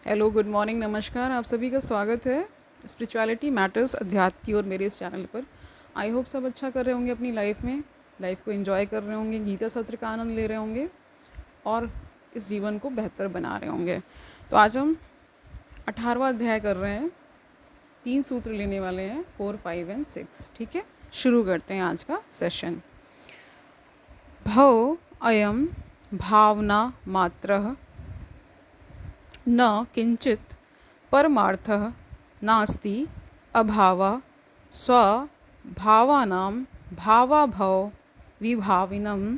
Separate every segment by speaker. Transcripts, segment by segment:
Speaker 1: Hello, good morning, नमस्कार। आप सभी का स्वागत है स्पिरिचुअलिटी मैटर्स अध्यात्म की ओर मेरे इस चैनल पर। आई होप सब अच्छा कर रहे होंगे अपनी लाइफ में, लाइफ को एंजॉय कर रहे होंगे, गीता सत्र का आनंद ले रहे होंगे और इस जीवन को बेहतर बना रहे होंगे। तो आज हम 18वां अध्याय कर रहे हैं। 3 सूत्र लेने वाले हैं, 4, 5 एंड 6। ठीक है, शुरू करते हैं आज का सेशन। भव अयम भावना मात्रः न किंचित परमार्थः नास्ति अभावा स्वभावानां भावाभव विभाविनम।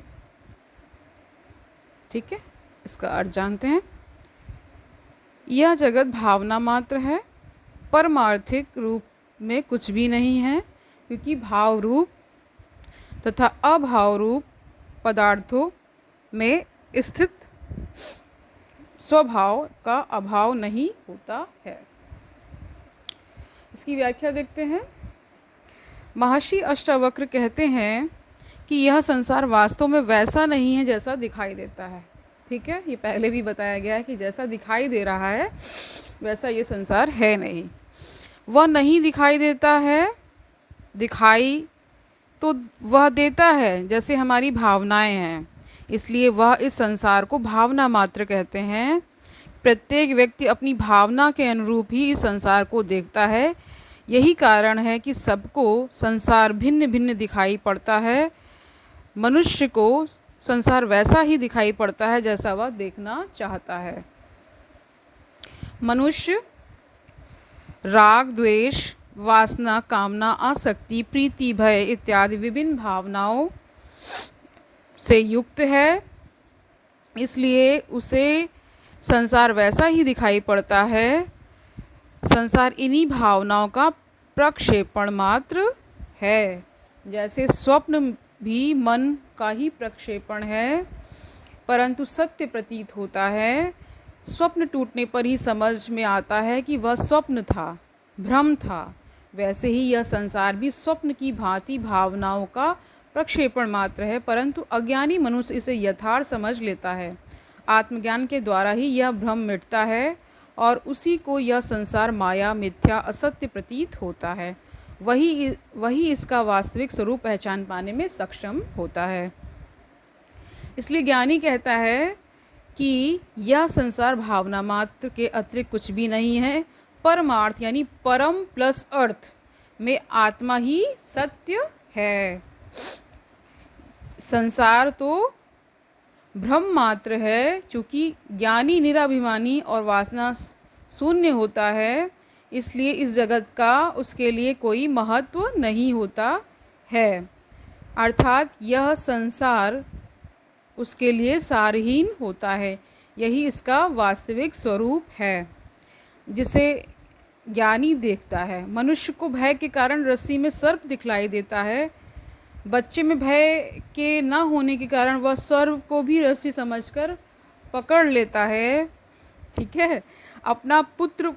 Speaker 1: ठीक है, इसका अर्थ जानते हैं। यह जगत भावना मात्र है, परमार्थिक रूप में कुछ भी नहीं है, क्योंकि भाव रूप तथा अभाव रूप पदार्थों में स्थित स्वभाव का अभाव नहीं होता है। इसकी व्याख्या देखते हैं। महर्षि अष्टावक्र कहते हैं कि यह संसार वास्तव में वैसा नहीं है जैसा दिखाई देता है। ठीक है, ये पहले भी बताया गया है कि जैसा दिखाई दे रहा है वैसा ये संसार है नहीं। वह नहीं दिखाई देता है, दिखाई तो वह देता है जैसे हमारी भावनाएं हैं, इसलिए वह इस संसार को भावना मात्र कहते हैं। प्रत्येक व्यक्ति अपनी भावना के अनुरूप ही इस संसार को देखता है। यही कारण है कि सबको संसार भिन्न भिन्न दिखाई पड़ता है। मनुष्य को संसार वैसा ही दिखाई पड़ता है जैसा वह देखना चाहता है। मनुष्य राग, द्वेष, वासना, कामना, आसक्ति, प्रीति, भय इत्यादि विभिन्न भावनाओं से युक्त है, इसलिए उसे संसार वैसा ही दिखाई पड़ता है। संसार इन्हीं भावनाओं का प्रक्षेपण मात्र है। जैसे स्वप्न भी मन का ही प्रक्षेपण है, परंतु सत्य प्रतीत होता है। स्वप्न टूटने पर ही समझ में आता है कि वह स्वप्न था, भ्रम था। वैसे ही यह संसार भी स्वप्न की भांति भावनाओं का प्रक्षेपण मात्र है, परंतु अज्ञानी मनुष्य इसे यथार्थ समझ लेता है। आत्मज्ञान के द्वारा ही यह भ्रम मिटता है और उसी को यह संसार माया, मिथ्या, असत्य प्रतीत होता है। वही इसका वास्तविक स्वरूप पहचान पाने में सक्षम होता है। इसलिए ज्ञानी कहता है कि यह संसार भावना मात्र के अतिरिक्त कुछ भी नहीं है। परमार्थ यानी परम प्लस अर्थ में आत्मा ही सत्य है। संसार तो भ्रम मात्र है। चूँकि ज्ञानी निराभिमानी और वासना शून्य होता है, इसलिए इस जगत का उसके लिए कोई महत्व नहीं होता है। अर्थात यह संसार उसके लिए सारहीन होता है। यही इसका वास्तविक स्वरूप है जिसे ज्ञानी देखता है। मनुष्य को भय के कारण रस्सी में सर्प दिखलाई देता है। बच्चे में भय के न होने के कारण वह सर्प को भी रस्सी समझकर पकड़ लेता है। ठीक है, अपना पुत्र,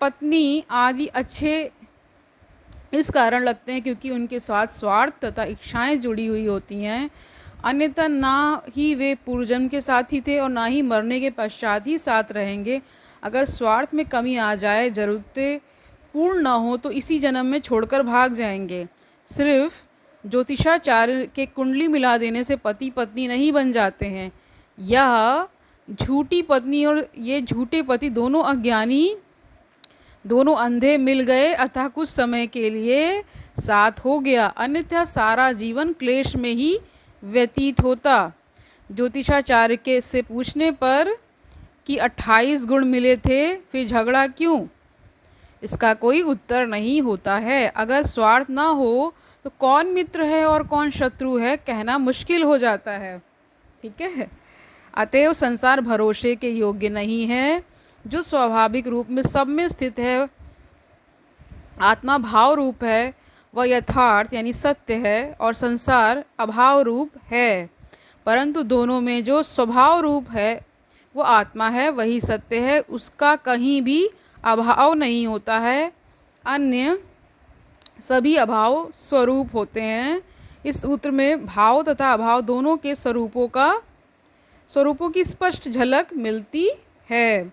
Speaker 1: पत्नी आदि अच्छे इस कारण लगते हैं क्योंकि उनके साथ स्वार्थ तथा इच्छाएं जुड़ी हुई होती हैं। अन्यथा ना ही वे पूर्वजन्म के साथ ही थे और ना ही मरने के पश्चात ही साथ रहेंगे। अगर स्वार्थ में कमी आ जाए, ज़रूरतें पूर्ण ना हो, तो इसी जन्म में छोड़कर भाग जाएंगे। सिर्फ ज्योतिषाचार्य के कुंडली मिला देने से पति पत्नी नहीं बन जाते हैं। यह झूठी पत्नी और ये झूठे पति दोनों अज्ञानी, दोनों अंधे मिल गए, अतः कुछ समय के लिए साथ हो गया, अन्यथा सारा जीवन क्लेश में ही व्यतीत होता। ज्योतिषाचार्य के से पूछने पर कि 28 गुण मिले थे, फिर झगड़ा क्यों? इसका कोई उत्तर नहीं होता है। अगर स्वार्थ ना हो तो कौन मित्र है और कौन शत्रु है कहना मुश्किल हो जाता है। ठीक है, अतएव संसार भरोसे के योग्य नहीं है। जो स्वाभाविक रूप में सब में स्थित है, आत्मा भाव रूप है, वह यथार्थ यानी सत्य है और संसार अभाव रूप है। परंतु दोनों में जो स्वभाव रूप है वो आत्मा है, वही सत्य है। उसका कहीं भी अभाव नहीं होता है। अन्य सभी अभाव स्वरूप होते हैं। इस सूत्र में भाव तथा अभाव दोनों के स्वरूपों की स्पष्ट झलक मिलती है।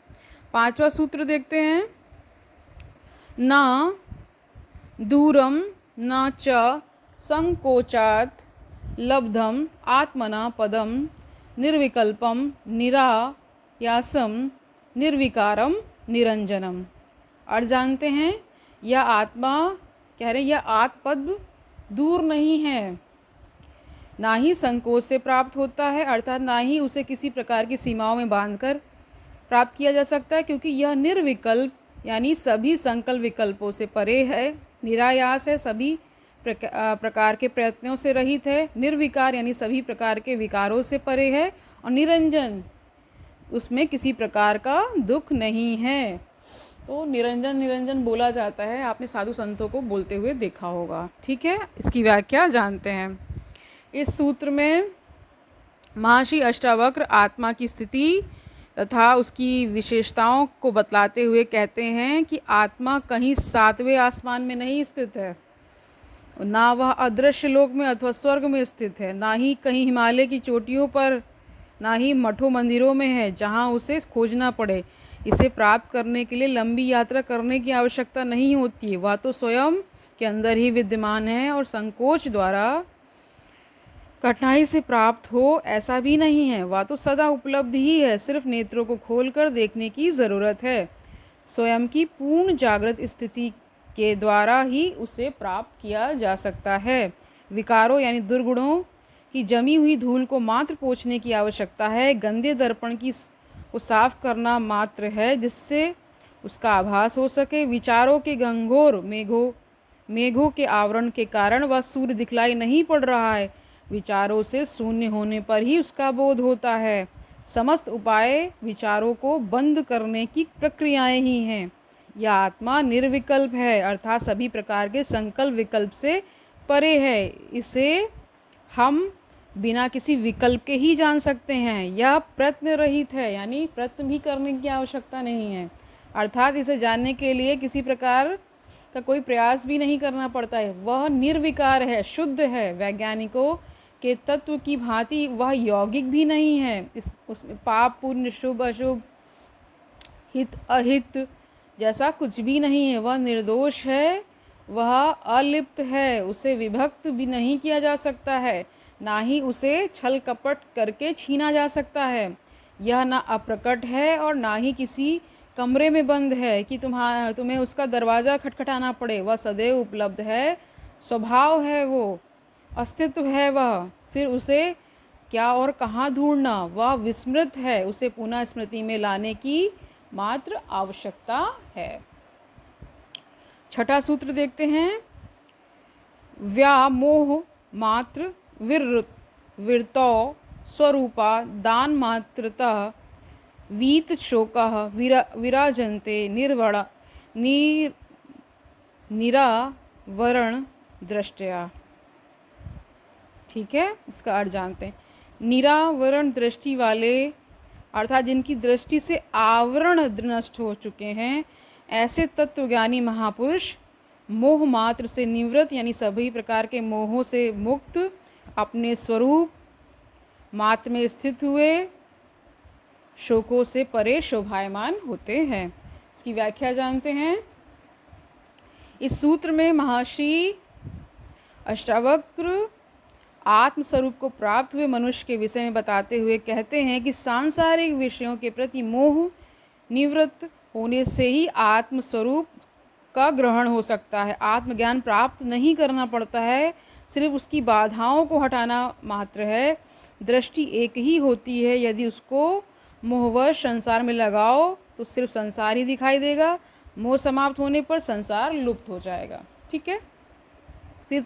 Speaker 1: 5वां सूत्र देखते हैं। न दूरम न च संकोचात् लब्धम आत्मना पदम निर्विकल्पम निरायासम निर्विकारम निरंजनम। और जानते हैं यह आत्मा, कह रहे यह आत्मपद दूर नहीं है, ना ही संकोच से प्राप्त होता है, अर्थात ना ही उसे किसी प्रकार की सीमाओं में बांधकर प्राप्त किया जा सकता है, क्योंकि यह निर्विकल्प यानी सभी संकल्प विकल्पों से परे है, निरायास है, सभी प्रकार के प्रयत्नों से रहित है, निर्विकार यानी सभी प्रकार के विकारों से परे है, और निरंजन उसमें किसी प्रकार का दुख नहीं है। तो निरंजन निरंजन बोला जाता है, आपने साधु संतों को बोलते हुए देखा होगा। ठीक है, इसकी व्याख्या जानते हैं। इस सूत्र में महर्षि अष्टावक्र आत्मा की स्थिति तथा उसकी विशेषताओं को बतलाते हुए कहते हैं कि आत्मा कहीं 7वें आसमान में नहीं स्थित है, ना वह अदृश्य लोक में अथवा स्वर्ग में स्थित है, ना ही कहीं हिमालय की चोटियों पर, ना ही मठों मंदिरों में है जहाँ उसे खोजना पड़े। इसे प्राप्त करने के लिए लंबी यात्रा करने की आवश्यकता नहीं होती है, वह तो स्वयं के अंदर ही विद्यमान है, और संकोच द्वारा कठिनाई से प्राप्त हो ऐसा भी नहीं है, वह तो सदा उपलब्ध ही है, सिर्फ नेत्रों को खोलकर देखने की ज़रूरत है। स्वयं की पूर्ण जागृत स्थिति के द्वारा ही उसे प्राप्त किया जा सकता है। विकारों यानी दुर्गुणों की जमी हुई धूल को मात्र पोंछने की आवश्यकता है, गंदे दर्पण को साफ करना मात्र है जिससे उसका आभास हो सके। विचारों के घंघोर मेघों के आवरण के कारण वह सूर्य दिखलाई नहीं पड़ रहा है, विचारों से शून्य होने पर ही उसका बोध होता है। समस्त उपाय विचारों को बंद करने की प्रक्रियाएं ही हैं। यह आत्मा निर्विकल्प है, अर्थात सभी प्रकार के संकल्प विकल्प से परे है। इसे हम बिना किसी विकल्प के ही जान सकते हैं। यह प्रयत्न रहित है, यानी प्रयत्न भी करने की आवश्यकता नहीं है, अर्थात इसे जानने के लिए किसी प्रकार का कोई प्रयास भी नहीं करना पड़ता है। वह निर्विकार है, शुद्ध है, वैज्ञानिकों के तत्व की भांति वह यौगिक भी नहीं है। उसमें पाप पुण्य शुभ अशुभ हित अहित जैसा कुछ भी नहीं है। वह निर्दोष है, वह अलिप्त है, उसे विभक्त भी नहीं किया जा सकता है, ना ही उसे छल कपट करके छीना जा सकता है। यह ना अप्रकट है और ना ही किसी कमरे में बंद है कि तुम्हें उसका दरवाज़ा खटखटाना पड़े। वह सदैव उपलब्ध है, स्वभाव है, वो अस्तित्व है वह, फिर उसे क्या और कहाँ ढूंढना। वह विस्मृत है, उसे पुनः स्मृति में लाने की मात्र आवश्यकता है। 6ठा सूत्र देखते हैं। व्यामोह मात्र विरतौ स्वरूपा दान मात्रतः वीत शोकः विराजन्ते निरावरण दृष्टया। ठीक है, इसका अर्थ जानते हैं। निरावरण दृष्टि वाले अर्थात जिनकी दृष्टि से आवरण नष्ट हो चुके हैं, ऐसे तत्वज्ञानी महापुरुष मोह मात्र से निवृत्त यानी सभी प्रकार के मोहों से मुक्त अपने स्वरूप मात्र में स्थित हुए शोकों से परे शोभायमान होते हैं। इसकी व्याख्या जानते हैं। इस सूत्र में महर्षि अष्टावक्र आत्मस्वरूप को प्राप्त हुए मनुष्य के विषय में बताते हुए कहते हैं कि सांसारिक विषयों के प्रति मोह निवृत्त होने से ही आत्मस्वरूप का ग्रहण हो सकता है। आत्मज्ञान प्राप्त नहीं करना पड़ता है, सिर्फ उसकी बाधाओं को हटाना मात्र है। दृष्टि एक ही होती है, यदि उसको मोहवश संसार में लगाओ तो सिर्फ संसार ही दिखाई देगा। मोह समाप्त होने पर संसार लुप्त हो जाएगा। ठीक है, फिर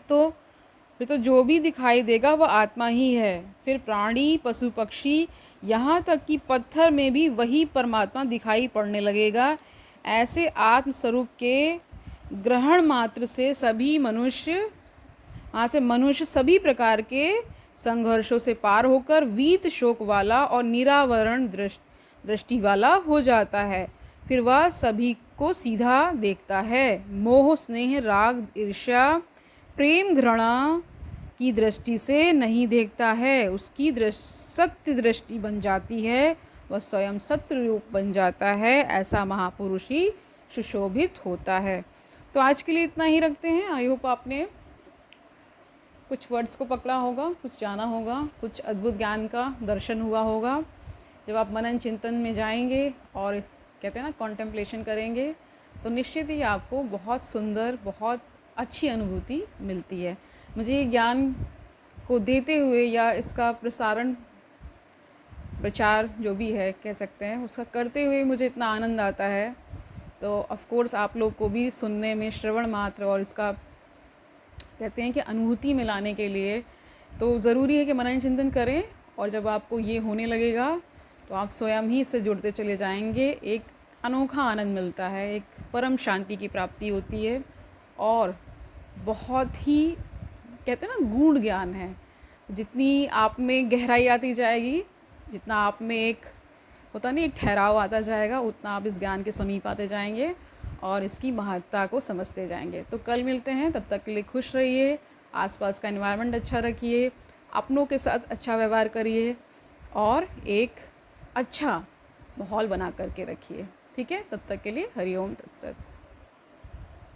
Speaker 1: तो जो भी दिखाई देगा वह आत्मा ही है। फिर प्राणी पशु पक्षी यहाँ तक कि पत्थर में भी वही परमात्मा दिखाई पड़ने लगेगा। ऐसे आत्मस्वरूप के ग्रहण मात्र से मनुष्य सभी प्रकार के संघर्षों से पार होकर वीत शोक वाला और निरावरण दृष्टि वाला हो जाता है। फिर वह सभी को सीधा देखता है। मोह स्नेह राग ईर्ष्या प्रेम घृणा की दृष्टि से नहीं देखता है, उसकी सत्य दृष्टि बन जाती है वह स्वयं सत्य रूप बन जाता है, ऐसा महापुरुष ही सुशोभित होता है। तो आज के लिए इतना ही रखते हैं। आई होप आपने कुछ वर्ड्स को पकड़ा होगा, कुछ जाना होगा, कुछ अद्भुत ज्ञान का दर्शन हुआ होगा। जब आप मनन चिंतन में जाएंगे और कहते हैं ना कॉन्टेम्पलेशन करेंगे, तो निश्चित ही आपको बहुत सुंदर, बहुत अच्छी अनुभूति मिलती है। मुझे ये ज्ञान को देते हुए या इसका प्रचार जो भी है कह सकते हैं, उसका करते हुए मुझे इतना आनंद आता है। तो ऑफ कोर्स आप लोग को भी सुनने में, श्रवण मात्र और इसका कहते हैं कि अनुभूति में लाने के लिए तो ज़रूरी है कि मनन चिंतन करें। और जब आपको ये होने लगेगा तो आप स्वयं ही इससे जुड़ते चले जाएंगे। एक अनोखा आनंद मिलता है, एक परम शांति की प्राप्ति होती है और बहुत ही कहते हैं ना गूढ़ ज्ञान है। जितनी आप में गहराई आती जाएगी, जितना आप में एक होता नहीं एक ठहराव आता जाएगा, उतना आप इस ज्ञान के समीप आते जाएंगे और इसकी महत्ता को समझते जाएंगे। तो कल मिलते हैं, तब तक के लिए खुश रहिए, आसपास का एनवायरनमेंट अच्छा रखिए, अपनों के साथ अच्छा व्यवहार करिए और एक अच्छा माहौल बना करके रखिए। ठीक है, तब तक के लिए हरि ओम तत्सत।